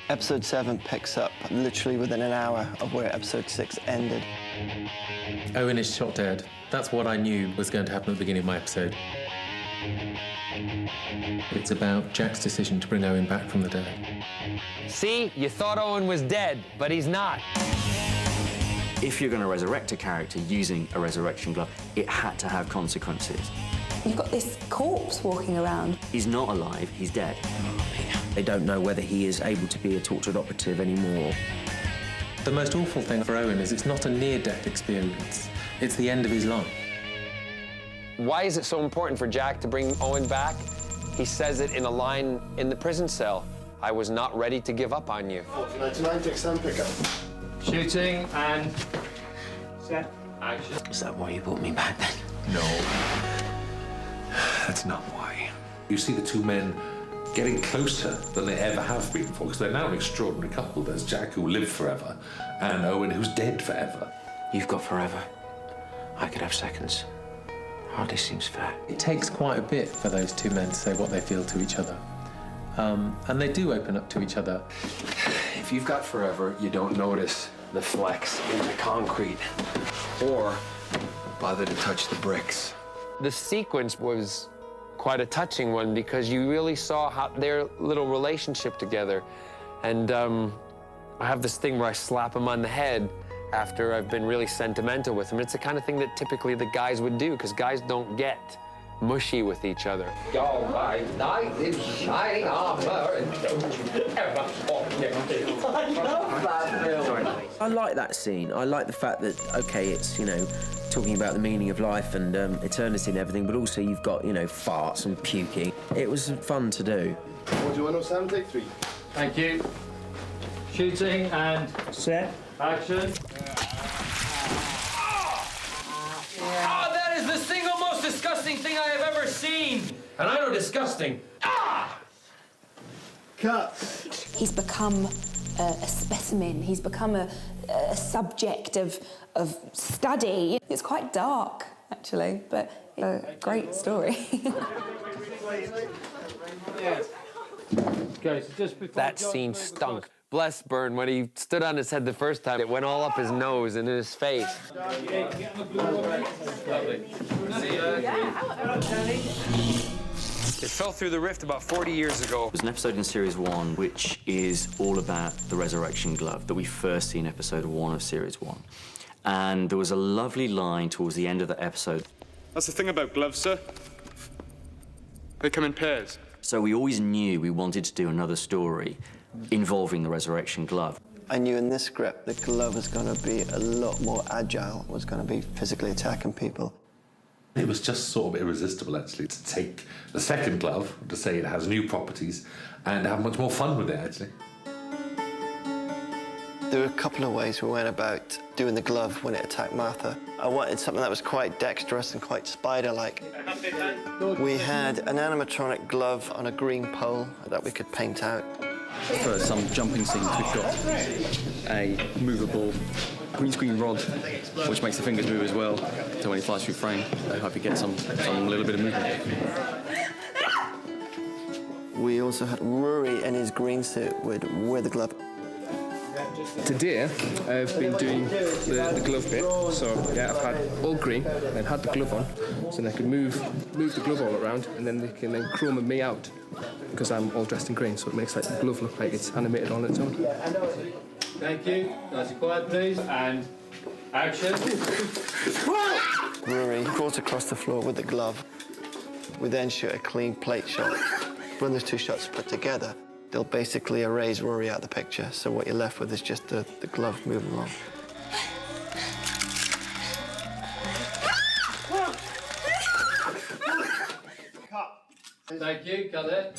Episode 7 picks up literally within an hour of where episode 6 ended. Owen is shot dead. That's what I knew was going to happen at the beginning of my episode. It's about Jack's decision to bring Owen back from the dead. See, you thought Owen was dead, but he's not. If you're going to resurrect a character using a resurrection glove, it had to have consequences. You've got this corpse walking around. He's not alive, he's dead. They don't know whether he is able to be a Torchwood operative anymore. The most awful thing for Owen is it's not a near-death experience. It's the end of his life. Why is it so important for Jack to bring Owen back? He says it in a line in the prison cell. I was not ready to give up on you. 99 takes some pickup. Shooting and set. Action. Is that why you brought me back then? No. That's not why. You see the two men getting closer than they ever have been before, because they're now an extraordinary couple. There's Jack, who will live forever, and Owen, who's dead forever. You've got forever. I could have seconds. Hardly seems fair. It takes quite a bit for those two men to say what they feel to each other. And they do open up to each other. If you've got forever, you don't notice the flex in the concrete or bother to touch the bricks. The sequence was quite a touching one because you really saw how their little relationship together. And I have this thing where I slap him on the head after I've been really sentimental with him. It's the kind of thing that typically the guys would do because guys don't get mushy with each other. Go by night in shining armor and don't you ever forget it. I love that film. I like that scene. I like the fact that, OK, it's, you know, talking about the meaning of life and eternity and everything, but also you've got, you know, farts and puking. It was fun to do. 4107, take 3. Thank you. Shooting and set. Action. Oh, that is the single most disgusting thing I have ever seen. And I know disgusting. Ah! Cut. He's become a specimen. He's become a subject of study. It's quite dark, actually, but a great story. Okay, so just before That scene stunk. Bless Byrne, when he stood on his head the first time, it went all up his nose and in his face. It fell through the rift about 40 years ago. There's an episode in Series 1 which is all about the resurrection glove that we first see in episode 1 of Series 1. And there was a lovely line towards the end of the episode. That's the thing about gloves, sir. They come in pairs. So we always knew we wanted to do another story involving the resurrection glove. I knew in this script the glove was going to be a lot more agile, was going to be physically attacking people. It was just sort of irresistible, actually, to take the second glove, to say it has new properties, and have much more fun with it, actually. There were a couple of ways we went about doing the glove when it attacked Martha. I wanted something that was quite dexterous and quite spider-like. We had an animatronic glove on a green pole that we could paint out. For some jumping scenes, we've got a movable green screen rod, which makes the fingers move as well. So when he flies through frame, I hope you get some little bit of movement. We also had Rory in his green suit with the glove. Today, I've been doing the glove bit. So yeah, I've had all green, then had the glove on, so they can move the glove all around, and then they can then chroma me out because I'm all dressed in green, so it makes like the glove look like it's animated on its own. Thank you. Nice and quiet, please. And action. Rory crawls across the floor with the glove. We then shoot a clean plate shot. When those two shots are put together, they'll basically erase Rory out of the picture, so what you're left with is just the glove moving along. Thank you. Got it.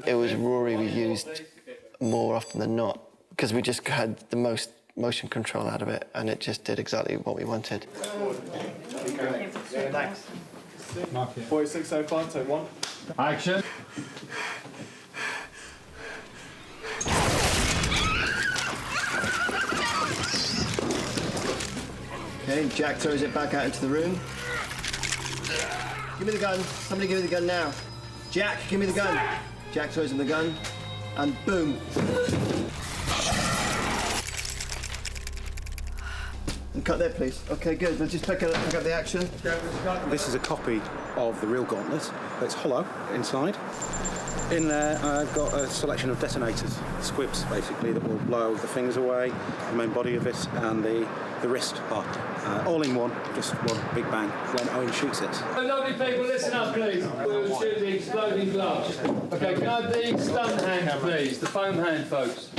It was Rory we used more often than not, because we just had the most motion control out of it, and it just did exactly what we wanted. Thanks. 4605, take 1. Action. Okay, Jack throws it back out into the room. Give me the gun. Somebody give me the gun now. Jack, give me the gun. Jack throws him the gun. and boom. And cut there, please. Okay, good. We'll just pick up the action. This is a copy of the real gauntlet. It's hollow inside. In there, I've got a selection of detonators, squibs, basically, that will blow the fingers away, the main body of it, and the wrist part. All in one, just one big bang, when Owen shoots it. Lovely people, listen up, please. We'll shoot the exploding glove. OK, can I have the stun hand, please? The foam hand, folks.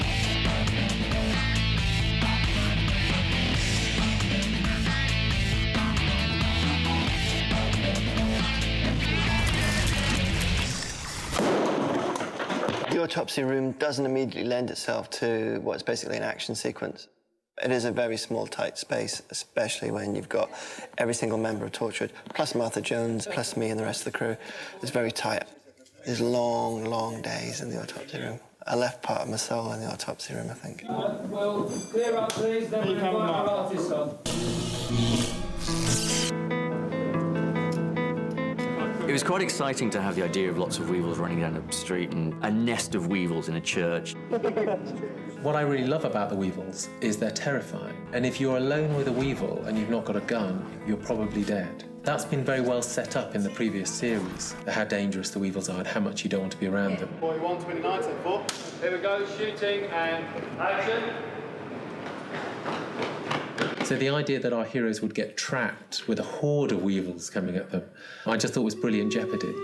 The autopsy room doesn't immediately lend itself to what's basically an action sequence. It is a very small, tight space, especially when you've got every single member of Torchwood, plus Martha Jones, plus me and the rest of the crew. It's very tight. There's long, long days in the autopsy room. I left part of my soul in the autopsy room, I think. Well, clear up, please, then we'll invite our artists on. It was quite exciting to have the idea of lots of weevils running down the street and a nest of weevils in a church. What I really love about the weevils is they're terrifying. And if you're alone with a weevil and you've not got a gun, you're probably dead. That's been very well set up in the previous series, how dangerous the weevils are and how much you don't want to be around them. Boy 129, take 4. Here we go, shooting and action. So the idea that our heroes would get trapped with a horde of weevils coming at them, I just thought was brilliant jeopardy.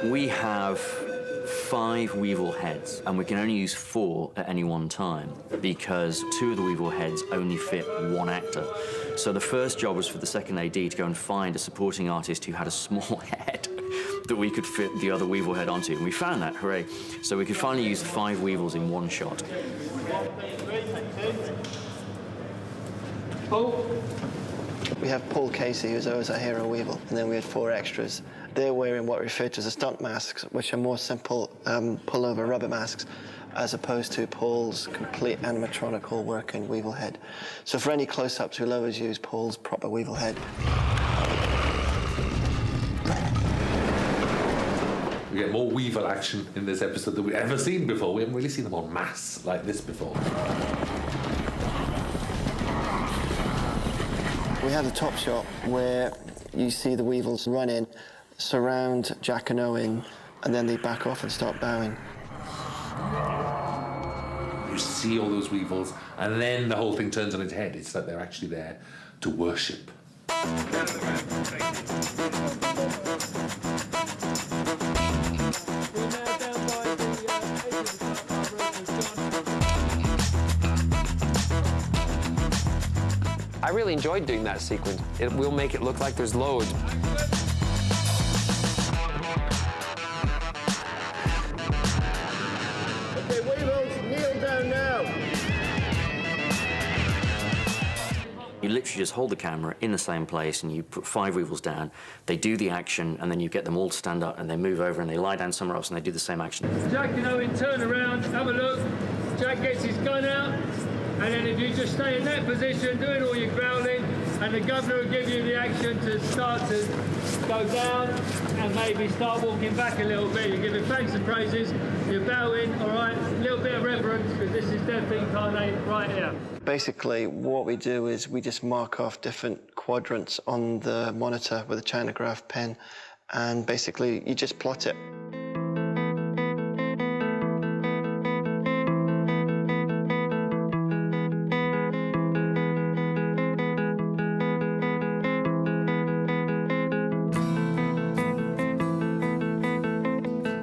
We have 5 weevil heads, and we can only use 4 at any one time because 2 of the weevil heads only fit 1 actor. So the first job was for the second AD to go and find a supporting artist who had a small head that we could fit the other weevil head onto, and we found that, hooray. So we could finally use 5 weevils in 1 shot. We have Paul Casey, who's always our hero weevil, and then we had 4 extras. They're wearing what we refer to as the stunt masks, which are more simple pull-over rubber masks, as opposed to Paul's complete animatronical working weevil head. So for any close-ups, we'll always use Paul's proper weevil head. We get more weevil action in this episode than we've ever seen before. We haven't really seen them en masse like this before. We have the top shot where you see the weevils run in, surround Jack and Owen, and then they back off and start bowing. You see all those weevils, and then the whole thing turns on its head. It's like they're actually there to worship. I really enjoyed doing that sequence. It will make it look like there's loads. Okay, weevils, kneel down now. You literally just hold the camera in the same place and you put 5 weevils down, they do the action, and then you get them all to stand up and they move over and they lie down somewhere else and they do the same action. Jack and Owen, turn around, have a look. Jack gets his gun out, and then if you just stay in that position, doing all your growling, and the governor will give you the action to start to go down and maybe start walking back a little bit. You're giving thanks and praises, you're bowing, all right, a little bit of reverence, because this is Death Incarnate right here. Basically, what we do is we just mark off different quadrants on the monitor with a Chinagraph pen, and basically you just plot it.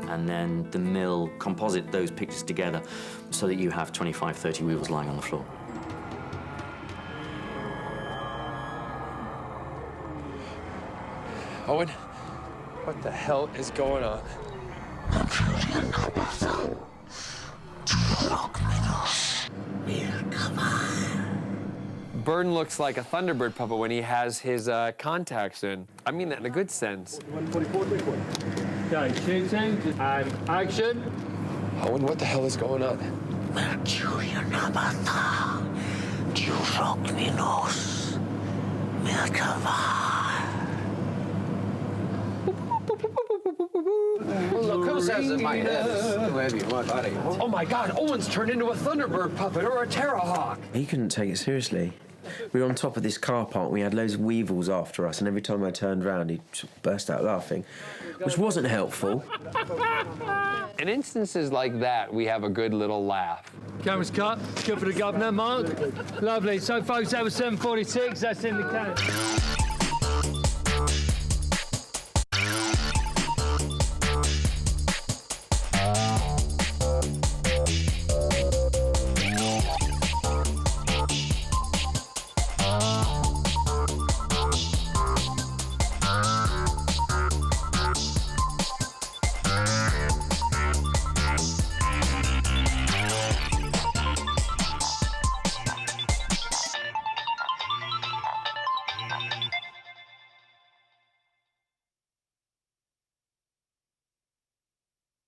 And then the mill composite those pictures together so that you have 25, 30 weevils lying on the floor. Owen, what the hell is going on? Burn looks like a Thunderbird puppet when he has his contacts in. I mean that in a good sense. Okay, shooting and action. Owen, what the hell is going on? Look, says that my head is too heavy for my body. Oh my God, Owen's turned into a Thunderbird puppet or a Terrahawk. He couldn't take it seriously. We were on top of this car park, we had loads of weevils after us, and every time I turned round, he'd sort of burst out laughing, which wasn't helpful. In instances like that, we have a good little laugh. Camera's cut. Good for the governor, Mark. Lovely. So, folks, that was 7:46. That's in the can.